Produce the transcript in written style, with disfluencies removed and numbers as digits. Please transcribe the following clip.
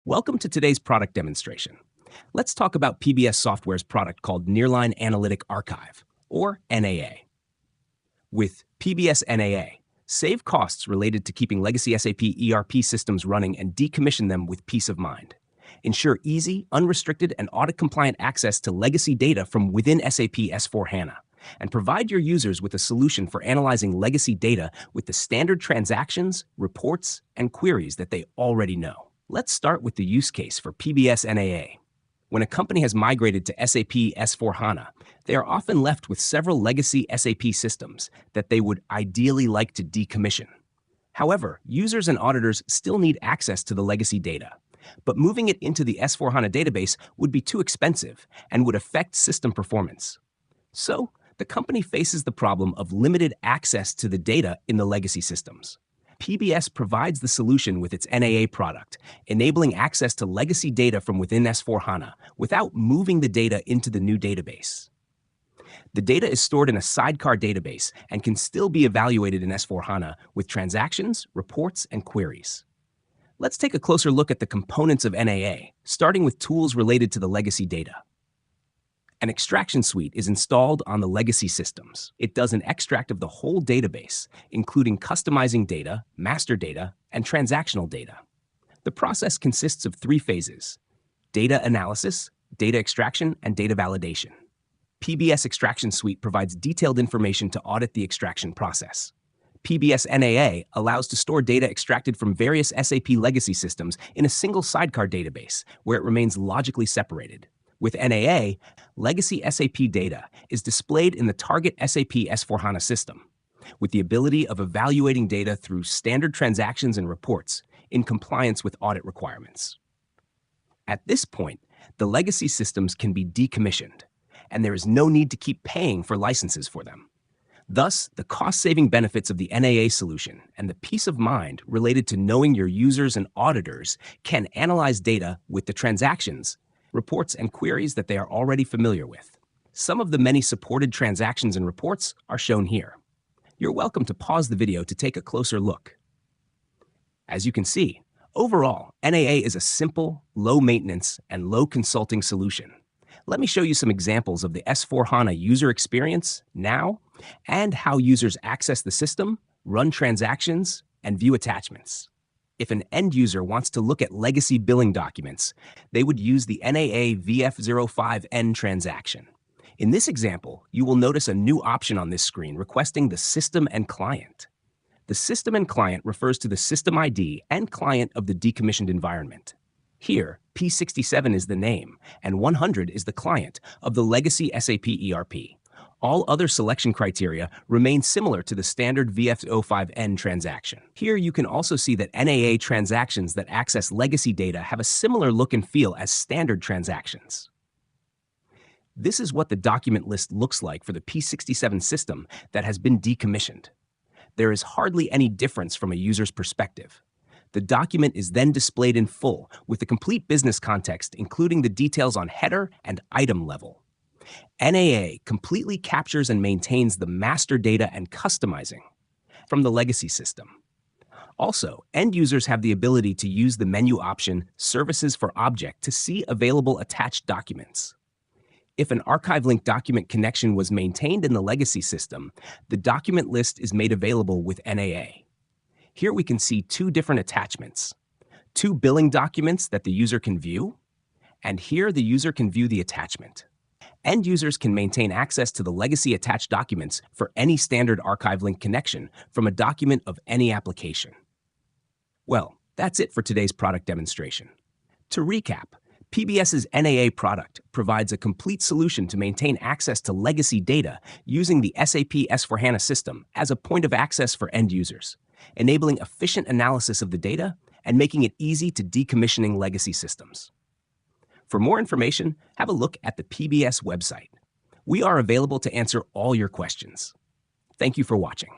Welcome to today's product demonstration. Let's talk about PBS Software's product called Nearline Analytic Archive, or NAA. With PBS NAA, save costs related to keeping legacy SAP ERP systems running and decommission them with peace of mind. Ensure easy, unrestricted, and audit-compliant access to legacy data from within SAP S/4HANA, and provide your users with a solution for analyzing legacy data with the standard transactions, reports, and queries that they already know. Let's start with the use case for PBS NAA. When a company has migrated to SAP S/4HANA, they are often left with several legacy SAP systems that they would ideally like to decommission. However, users and auditors still need access to the legacy data, but moving it into the S/4HANA database would be too expensive and would affect system performance. So, the company faces the problem of limited access to the data in the legacy systems. PBS provides the solution with its NAA product, enabling access to legacy data from within S/4HANA without moving the data into the new database. The data is stored in a sidecar database and can still be evaluated in S/4HANA with transactions, reports, and queries. Let's take a closer look at the components of NAA, starting with tools related to the legacy data. An extraction suite is installed on the legacy systems. It does an extract of the whole database, including customizing data, master data, and transactional data. The process consists of 3 phases: data analysis, data extraction, and data validation. PBS Extraction Suite provides detailed information to audit the extraction process. PBS NAA allows to store data extracted from various SAP legacy systems in a single sidecar database, where it remains logically separated. With NAA, legacy SAP data is displayed in the target SAP S/4HANA system, with the ability of evaluating data through standard transactions and reports in compliance with audit requirements. At this point, the legacy systems can be decommissioned, and there is no need to keep paying for licenses for them. Thus, the cost-saving benefits of the NAA solution and the peace of mind related to knowing your users and auditors can analyze data with the transactions, reports, and queries that they are already familiar with. Some of the many supported transactions and reports are shown here. You're welcome to pause the video to take a closer look. As you can see, overall, NAA is a simple, low-maintenance, and low-consulting solution. Let me show you some examples of the S/4HANA user experience now and how users access the system, run transactions, and view attachments. If an end user wants to look at legacy billing documents, they would use the NAA VF05N transaction. In this example, you will notice a new option on this screen requesting the system and client. The system and client refers to the system ID and client of the decommissioned environment. Here, P67 is the name, and 100 is the client of the legacy SAP ERP. All other selection criteria remain similar to the standard VF05N transaction. Here you can also see that NAA transactions that access legacy data have a similar look and feel as standard transactions. This is what the document list looks like for the P67 system that has been decommissioned. There is hardly any difference from a user's perspective. The document is then displayed in full with the complete business context, including the details on header and item level. NAA completely captures and maintains the master data and customizing from the legacy system. Also, end users have the ability to use the menu option Services for Object to see available attached documents. If an archive link document connection was maintained in the legacy system, the document list is made available with NAA. Here we can see 2 different attachments: 2 billing documents that the user can view, and here the user can view the attachment. End users can maintain access to the legacy attached documents for any standard archive link connection from a document of any application. Well, that's it for today's product demonstration. To recap, PBS's NAA product provides a complete solution to maintain access to legacy data using the SAP S/4HANA system as a point of access for end users, enabling efficient analysis of the data and making it easy to decommissioning legacy systems. For more information, have a look at the PBS website. We are available to answer all your questions. Thank you for watching.